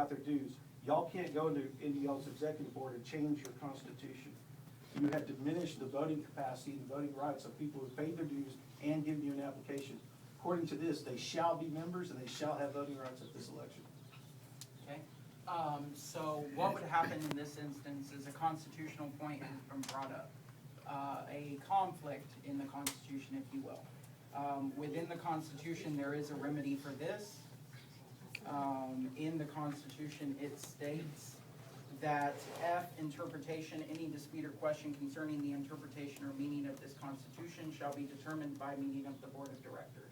got their dues. Y'all can't go into y'all's executive board and change your constitution. You have diminished the voting capacity and voting rights of people who paid their dues and given you an application. According to this, they shall be members and they shall have voting rights at this election. Okay, so what would happen in this instance is a constitutional point has been brought up. A conflict in the Constitution, if you will. Within the Constitution, there is a remedy for this. In the Constitution, it states that F, interpretation, any dispute or question concerning the interpretation or meaning of this Constitution shall be determined by meeting of the Board of Directors.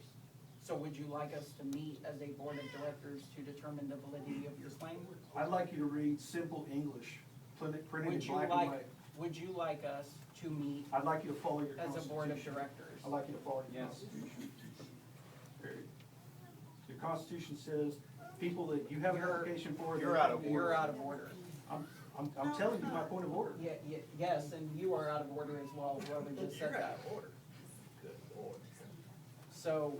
So would you like us to meet as a Board of Directors to determine the validity of your claim? I'd like you to read simple English, printed in black and white. Would you like us to meet I'd like you to follow your as a constitution. Board of Directors? I'd like you to follow your Yes. constitution. Period. Your constitution says people that you have an application for. You're out of order. You're out of order. I'm telling you my point of order. Yes, and you are out of order as well, whoever just said that. Good Lord. So,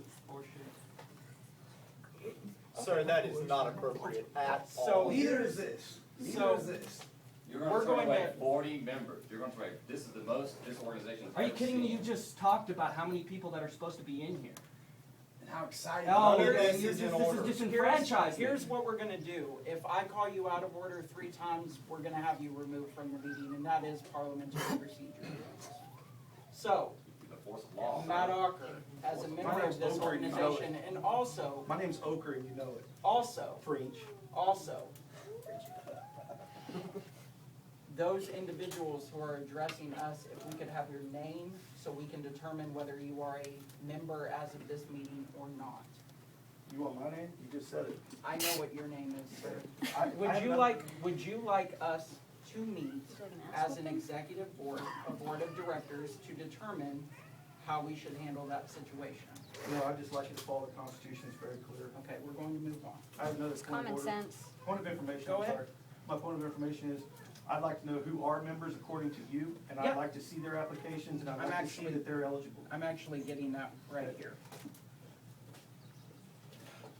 Sir, that is not appropriate at So- all. Neither is this. So- You're We're going to throw going away to- 40 members. You're going to throw away, this is the most this organization has Are you ever kidding me? seen. You just talked about how many people that are supposed to be in here. And how excited. Oh, None of this this is in is order. disenfranchisement. here's what we're gonna do. If I call you out of order 3 times, we're gonna have you removed from the meeting, and that is parliamentary procedure. So, The force of law. Matt Ocker, as a member of this organization, and also, My name's Oker and you know it. also, French. those individuals who are addressing us, if we could have your name, so we can determine whether you are a member as of this meeting or not. You want my name? You just said it. I know what your name is, sir. I Would you like us to meet as an executive board, a board of directors, to determine how we should handle that situation? No, I'd just like you to follow the constitution. It's very clear. Okay, we're going to move on. I have another point of Common order. sense. Point of information, Go I'm ahead. sorry. My point of information is, I'd like to know who are members according to you, and I'd Yep. like to see their applications, and I'd I'm like to see actually- that they're eligible. I'm actually getting that right here.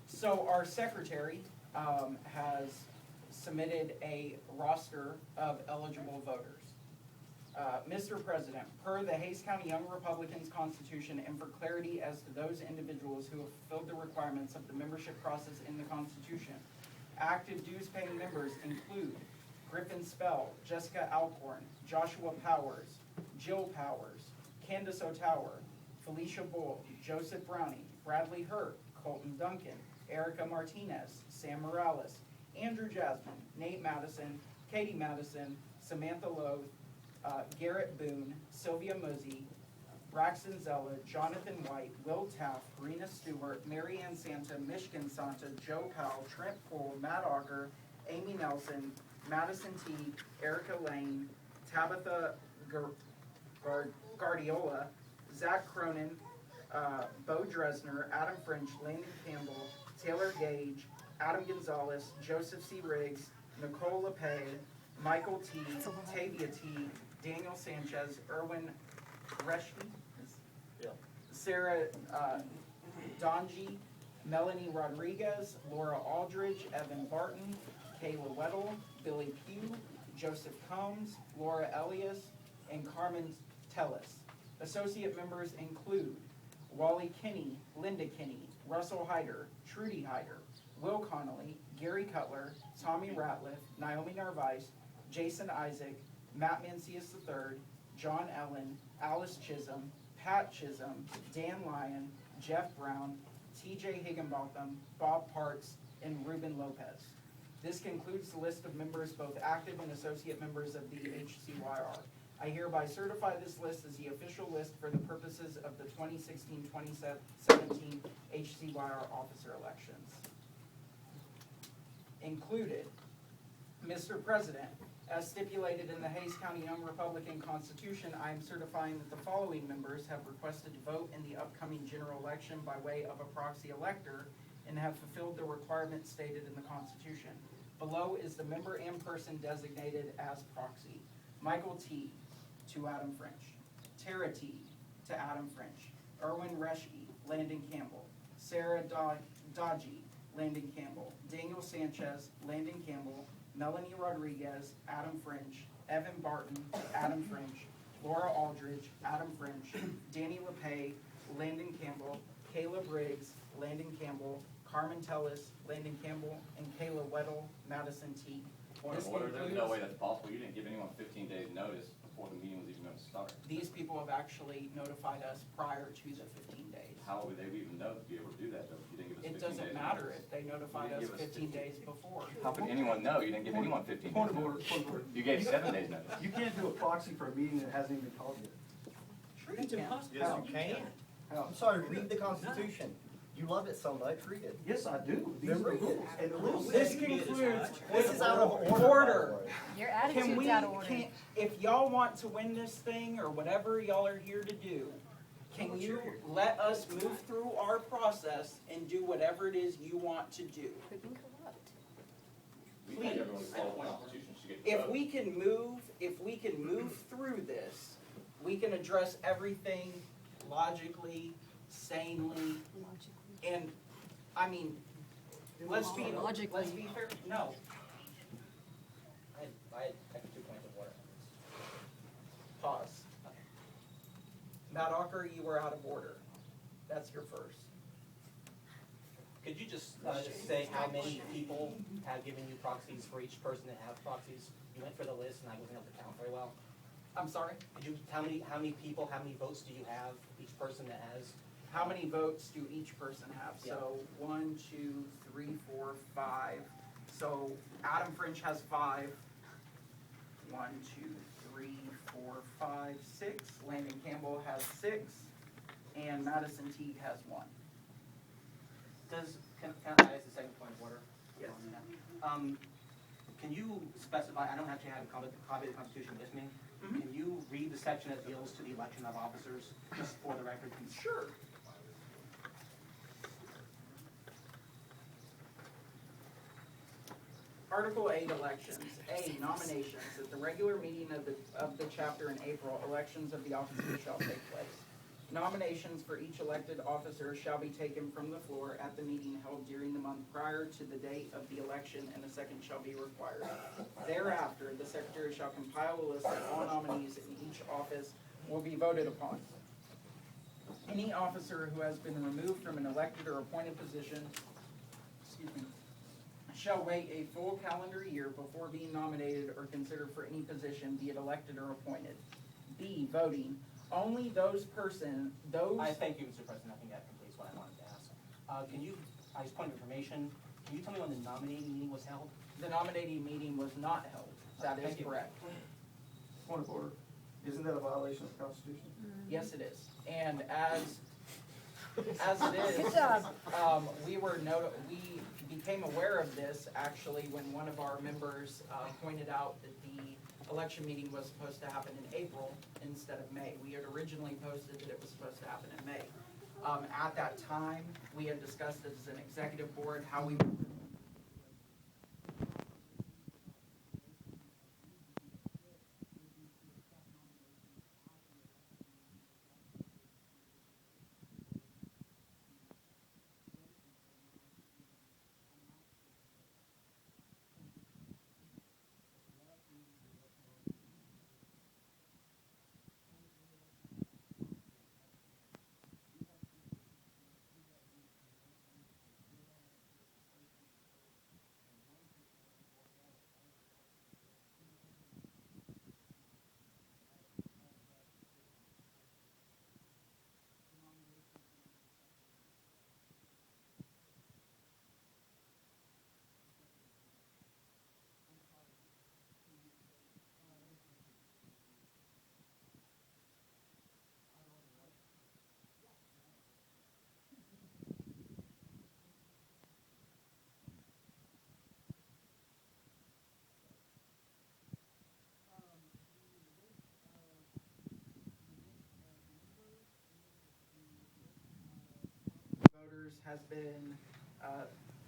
So our secretary has submitted a roster of eligible voters. Mr. President, per the Hays County Young Republicans Constitution, and for clarity as to those individuals who have fulfilled the requirements of the membership process in the Constitution, active dues-paying members include Griffin Spell, Jessica Alcorn, Joshua Powers, Jill Powers, Candace O'Tower, Felicia Bull, Joseph Browning, Bradley Hurt, Colton Duncan, Erica Martinez, Sam Morales, Andrew Jasmine, Nate Madison, Katie Madison, Samantha Lowe, Garrett Boone, Sylvia Muzzy, Braxton Zeller, Jonathan White, Will Taft, Rena Stewart, Mary Ann Santa, Michigan Santa, Joe Powell, Trent Poole, Matt Auger, Amy Nelson, Madison T, Erica Lane, Tabitha Guardiola, Zach Cronin, Bo Dresner, Adam French, Landon Campbell, Taylor Gage, Adam Gonzalez, Joseph C. Riggs, Nicole LePay, Michael T, Tavia T, Daniel Sanchez, Erwin Reschke, Sarah Donji, Melanie Rodriguez, Laura Aldridge, Evan Barton, Kayla Weddle, Billy Pugh, Joseph Combs, Laura Elias, and Carmen Tellis. Associate members include Wally Kinney, Linda Kinney, Russell Hyder, Trudy Hyder, Will Connolly, Gary Cutler, Tommy Ratliff, Naomi Narvaez, Jason Isaac, Matt Mancius III, John Ellen, Alice Chisholm, Pat Chisholm, Dan Lyon, Jeff Brown, TJ Higginbotham, Bob Parks, and Ruben Lopez. This concludes the list of members, both active and associate members of the HCYR. I hereby certify this list as the official list for the purposes of the 2016-2017 HCYR officer elections. Included, Mr. President, as stipulated in the Hays County Young Republican Constitution, I am certifying that the following members have requested to vote in the upcoming general election by way of a proxy elector and have fulfilled the requirements stated in the Constitution. Below is the member and person designated as proxy. Michael T. to Adam French. Tara T. to Adam French. Erwin Reschke, Landon Campbell. Sarah Dodgy, Landon Campbell. Daniel Sanchez, Landon Campbell. Melanie Rodriguez, Adam French. Evan Barton, Adam French. Laura Aldridge, Adam French. Danny LePay, Landon Campbell. Kayla Briggs, Landon Campbell. Carmen Tellis, Landon Campbell. And Kayla Weddle, Madison Teague. Point This of order, there's no includes- way that's possible. You didn't give anyone 15 days notice before the meeting was even gonna start. These people have actually notified us prior to the 15 days. How would they even know to be able to do that though? If you didn't give us 15 It days. doesn't matter notice? if they notified You us didn't give us 15 days before. How could anyone know? You didn't give anyone 15 days Point of order, notice. point of order. You gave 7 days notice. You can't do a proxy for a meeting that hasn't even been called yet. Sure you can. Yes, you can. How? I'm sorry, read the Constitution. You love it so much, read it. Yes, I do. These Then are the read it. rules. And the rules This say- concludes. This is out of order, by the Order. way. Your Can attitude's we, out of order. if y'all want to win this thing, or whatever y'all are here to do, can you let us move through our process and do whatever it is you want to do? Could be corrupt. We think everyone follow the Constitution should get the If vote. we can move through this, we can address everything logically, sanely, and, I mean, let's be Logically. fair, no. I have 2 points of order. Pause. Matt Ocker, you were out of order. That's your first. Could you just say how many people have given you proxies for each person that have proxies? You went for the list and I wasn't able to count very well. I'm sorry, Could you, how many people, how many votes do you have, each person that has? how many votes do each person have? So 1, 2, 3, 4, 5. So Adam French has 5. 1, 2, 3, 4, 5, 6. Landon Campbell has 6. And Madison Teague has 1. Can I ask the second point of order? Yes. Can you specify, I don't actually have a copy of the Constitution with me. Mhm. Can you read the section that deals to the election of officers, just for the record? Sure. Article 8, elections. A, nominations. At the regular meeting of the chapter in April, elections of the officers shall take place. Nominations for each elected officer shall be taken from the floor at the meeting held during the month prior to the date of the election, and a second shall be required. Thereafter, the secretary shall compile a list of all nominees in each office will be voted upon. Any officer who has been removed from an elected or appointed position, shall wait a full calendar year before being nominated or considered for any position, be it elected or appointed. B, voting. Only those I thank you, Mr. President, I think that completes what I wanted to ask. Can you, as a point of information, can you tell me when the nominating meeting was held? The nominating meeting was not held. That is Thank you. correct. Point of order. Isn't that a violation of the Constitution? Yes, it is. And as it is, Good job. we became aware of this actually when one of our members pointed out that the election meeting was supposed to happen in April instead of May. We had originally posted that it was supposed to happen in May. At that time, we had discussed as an executive board how we voters has been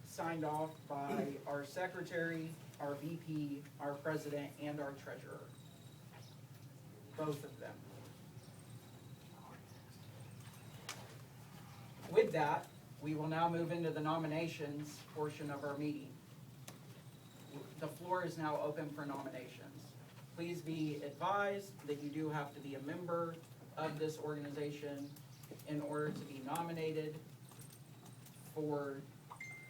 signed off by our secretary, our VP, our president, and our treasurer. Both of them. With that, We will now move into the nominations portion of our meeting. The floor is now open for nominations. Please be advised that you do have to be a member of this organization in order to be nominated for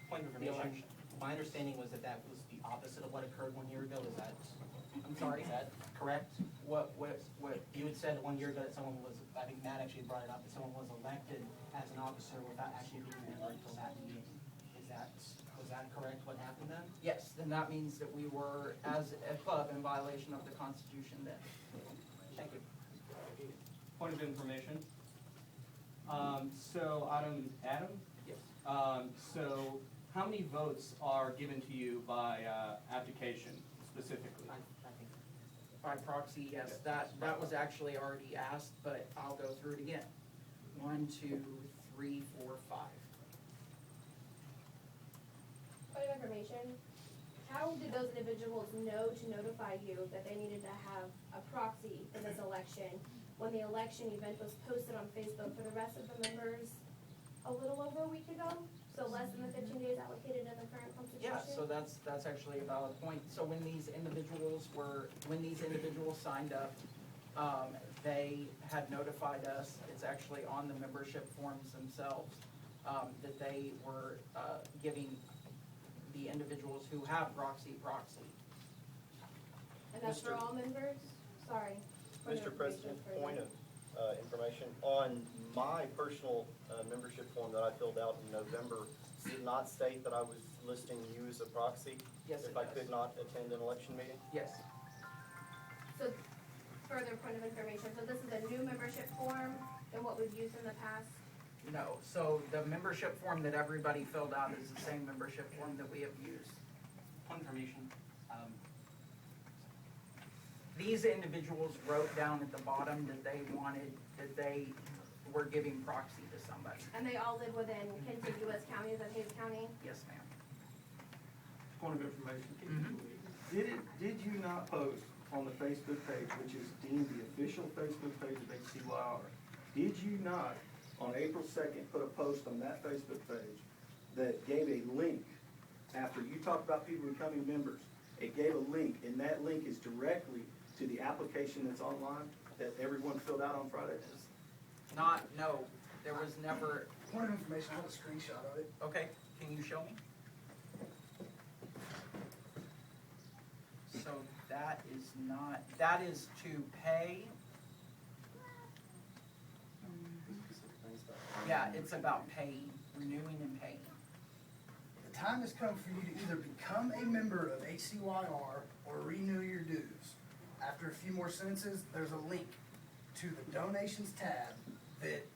Point of the information, election. my understanding was that that was the opposite of what occurred 1 year ago, is that, I'm sorry, is that correct? what, You had said 1 year ago that someone was, I think Matt actually brought it up, that someone was elected as an officer without actually being a member until that meeting. Was that correct, what happened then? yes, then that means that we were, as a club, in violation of the Constitution then. Thank you. Point of information. So Adam? Yes. So how many votes are given to you by abdication specifically? I think, By proxy, yes, that was actually already asked, but I'll go through it again. 1, 2, 3, 4, 5. Point of information, how did those individuals know to notify you that they needed to have a proxy for this election when the election event was posted on Facebook for the rest of the members a little over a week ago? So less than the 15 days allocated in the current constitution? Yeah, so that's actually a valid point. So when these individuals signed up, they had notified us, it's actually on the membership forms themselves, that they were giving the individuals who have proxy. And that's for Mr. all members? Sorry. Point of Mr. President, information for point you. of information, on my personal membership form that I filled out in November, did not state that I was listing you as a proxy? Yes, it If I does. could not attend an election meeting? Yes, So, further point of information, so this is a new membership form than what we've used in the past? no, so the membership form that everybody filled out is the same membership form that we have used. point of information, These individuals wrote down at the bottom that they were giving proxy to somebody. And they all live within contiguous counties of Hayes County? Yes, ma'am. Point of information. Did you not post on the Facebook page, which is deemed the official Facebook page of HCYR, did you not, on April 2nd, put a post on that Facebook page that gave a link, after you talked about people becoming members, it gave a link, and that link is directly to the application that's online that everyone filled out on Friday? No, there was never, Point of information, I have a screenshot of it. okay, can you show me? So that is to pay. Yeah, it's about paying, renewing and paying. The time has come for you to either become a member of HCYR or renew your dues. After a few more sentences, there's a link to the donations tab that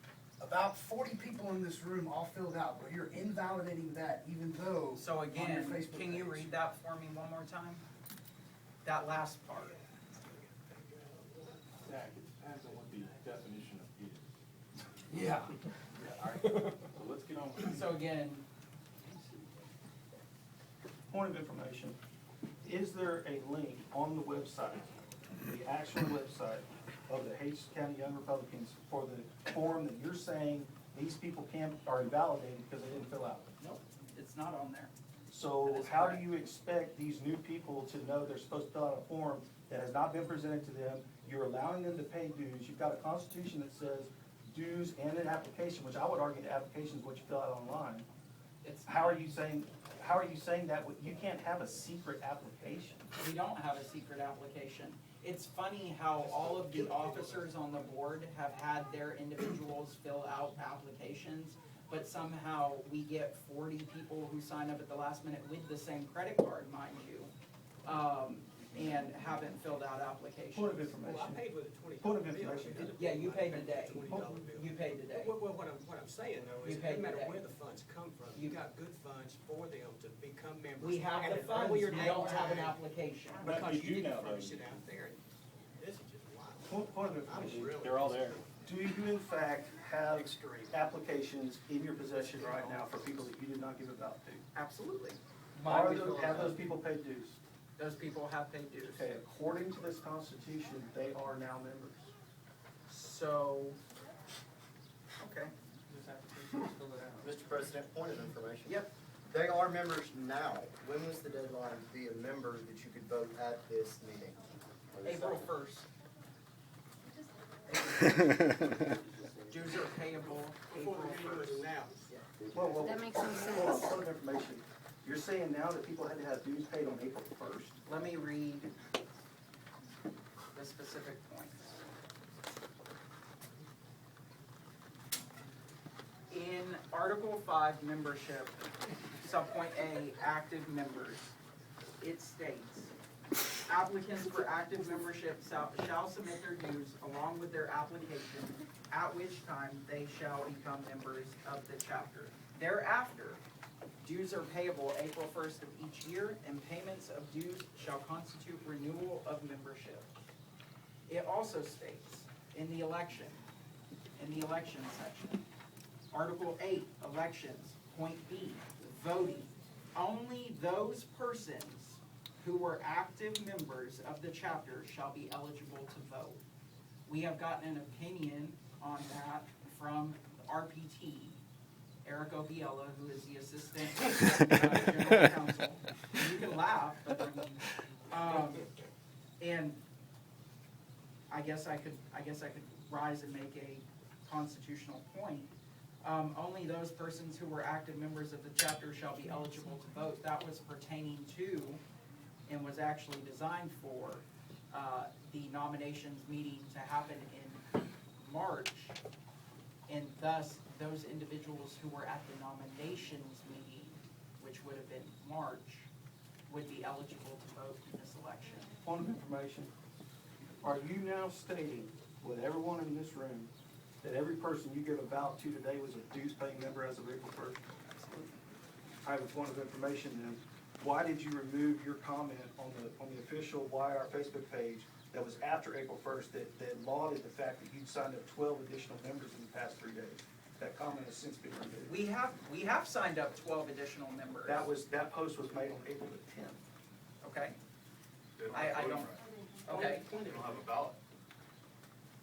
about 40 people in this room all filled out, but you're invalidating that even though So on your again, Facebook can you page. read that for me one more time? That last part. Zach, it depends on what the definition of is. Yeah. Yeah, all right, so let's get on with it. So again, Point of information, is there a link on the website, the actual website of the Hayes County Young Republicans for the form that you're saying these people are invalidated because they didn't fill out? nope, it's not on there. So That is how do correct. you expect these new people to know they're supposed to fill out a form that has not been presented to them? You're allowing them to pay dues. You've got a constitution that says dues and an application, which I would argue the application is what you fill out online. It's, How are you saying that you can't have a secret application? we don't have a secret application. It's funny how all of the officers on the board have had their individuals fill out applications, but somehow we get 40 people who sign up at the last minute with the same credit card, mind you, and haven't filled out applications. Point of Well, I information. paid with a $20 Point of bill. information. Yeah, you paid today. $20 bill. You paid today. Well, what I'm saying though You is, paid no matter today. where the funds come from, you got good funds for them to become members. We have at the an funds, we earlier date don't have an time, application. Because You you do didn't now, furnish though. it out there. This is just wild. Point of I'm information. really. They're all there. Do you in fact have Extreme. applications in your possession right now for people that you did not give a ballot to? Absolutely. Have those people paid dues? Those people have paid dues. Okay, according to this constitution, they are now members. So, okay. This application. Mr. President, point of information. Yep. They are members now. When was the deadline to be a member that you could vote at this meeting? April 1st. Dues are payable Before April the meeting was 1st. announced. Well, That makes no hold on, sense. point of information. You're saying now that people had to have dues paid on April 1st? Let me read the specific points. In Article 5 membership, subpoint A, active members, it states, applicants for active membership shall submit their dues along with their application, at which time they shall become members of the chapter. Thereafter, dues are payable April 1st of each year, and payments of dues shall constitute renewal of membership. It also states, in the election section, Article 8, elections, point B, voting. Only those persons who were active members of the chapter shall be eligible to vote. We have gotten an opinion on that from RPT, Eric Obiella, who is the Assistant General Counsel. You can laugh, but I mean, and I guess I could rise and make a constitutional point. Only those persons who were active members of the chapter shall be eligible to vote. That was pertaining to, and was actually designed for, the nominations meeting to happen in March. And thus, those individuals who were at the nominations meeting, which would have been March, would be eligible to vote in this election. Point of information. Are you now stating with everyone in this room that every person you give a ballot to today was a dues-paying member as of April 1st? I have a point of information then. Why did you remove your comment on the official YR Facebook page that was after April 1st that lauded the fact that you'd signed up 12 additional members in the past 3 days? That comment has since been removed. We have signed up 12 additional members. That post was made on April the 10th. Okay. I don't, okay. They don't have a ballot.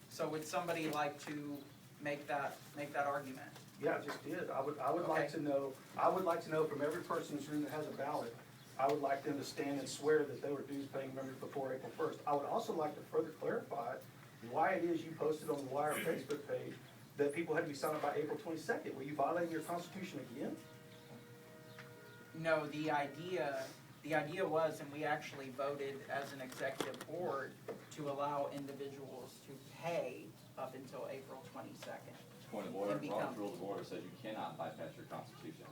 So would somebody like to make that argument? Yeah, I just did. I would like to know, from every person in this room that has a ballot, I would like them to stand and swear that they were dues-paying members before April 1st. I would also like to further clarify why it is you posted on the Wire Facebook page that people had to be signed up by April 22nd. Were you violating your Constitution again? No, the idea was, and we actually voted as an executive board to allow individuals to pay up until April 22nd. Point of order, And become- Robert's Rules of Order says you cannot bypass your Constitution.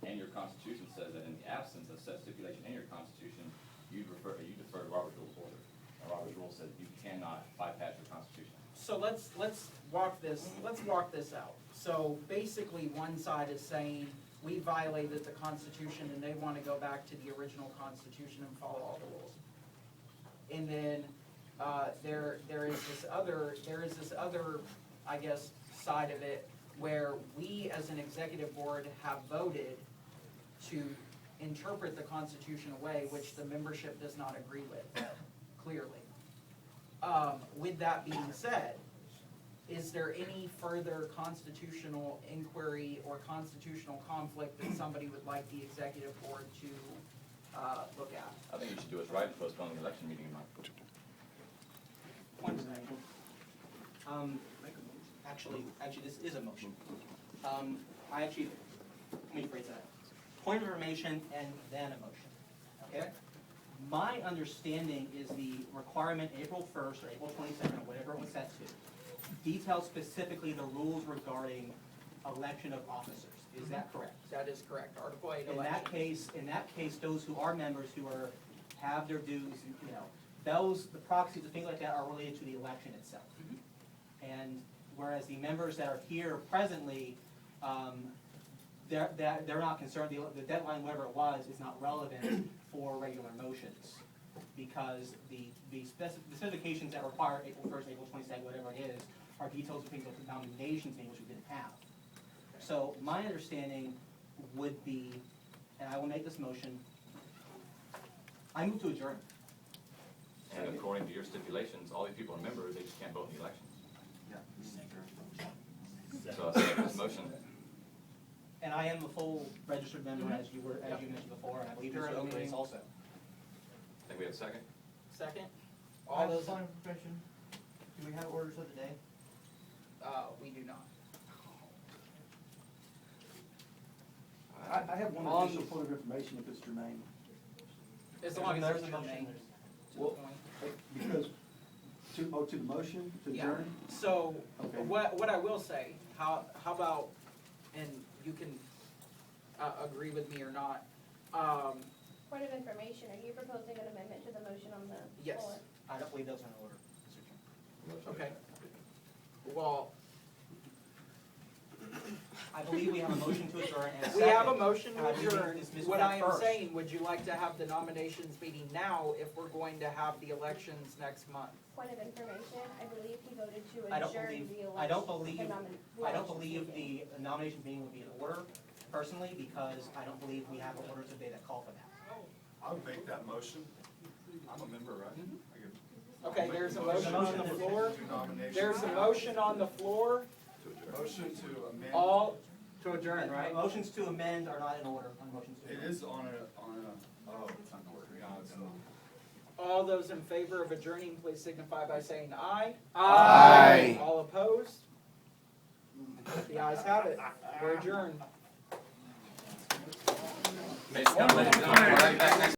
And your Constitution says that in the absence of such stipulation in your Constitution, you defer to Robert's Rules of Order. And Robert's Rule says you cannot bypass your Constitution. So let's walk this out. So basically, one side is saying we violated the Constitution and they want to go back to the original Constitution and follow all the rules. And then there is this other, I guess, side of it where we as an executive board have voted to interpret the Constitution away, which the membership does not agree with, clearly. With that being said, is there any further constitutional inquiry or constitutional conflict that somebody would like the executive board to look at? I think you should do what's right to postpone the election meeting in March. Point of information. Actually, this is a motion. Let me phrase that. Point of information and then a motion, okay? My understanding is the requirement April 1st or April 22nd, or whatever it was set to, details specifically the rules regarding election of officers. Is that correct? That is correct. Article 8 In election. that case, those who are members who have their dues, the proxies and things like that are related to the election itself. And whereas the members that are here presently, they're not concerned, the deadline, whatever it was, is not relevant for regular motions. Because the specifications that require April 1st, April 22nd, whatever it is, are details of things like the nominations thing, which we didn't have. So my understanding would be, and I will make this motion, I move to adjourn. And according to your stipulations, all these people are members, they just can't vote in the election. So I second this motion. And I am a full registered member, as you mentioned before, and I believe During Mr. the Oakley is meeting. also. I think we have a second. Second? All those, Point of information, do we have orders of the day? we do not. I have one On- additional point of information if it's germane. As long as There's it's a motion, germane there's- to the Well, point. Because, to the motion, to Yeah. adjourn? So, Okay. what I will say, how about, and you can, agree with me or not, Point of information, are you proposing an amendment to the motion on the Yes. floor? I don't believe those are in order, Mr. Chairman. okay. Well, I believe we have a motion to adjourn and a we second. have a motion And I to believe we adjourn. dismissed What that I am first. saying, would you like to have the nominations meeting now if we're going to have the elections next month? Point of information, I believe he voted to I don't adjourn believe- the election. I don't the believe, nomin- I don't elections believe meeting. the nomination meeting would be in order personally, because I don't believe we have orders of the day that call for that. I would make that motion. I'm a member, right? I give- Okay, I'll make there's the a motion on the floor. to nomination. There's a motion on the floor, Motion to amend. all to adjourn, right? Motions to amend are not in order on motions to It adjourn. is on a, oh, it's not working. No, it's not. All those in favor of adjourning, please signify by saying aye. Aye. All opposed? The ayes have it. We're adjourned. Ladies and gentlemen, we'll be back next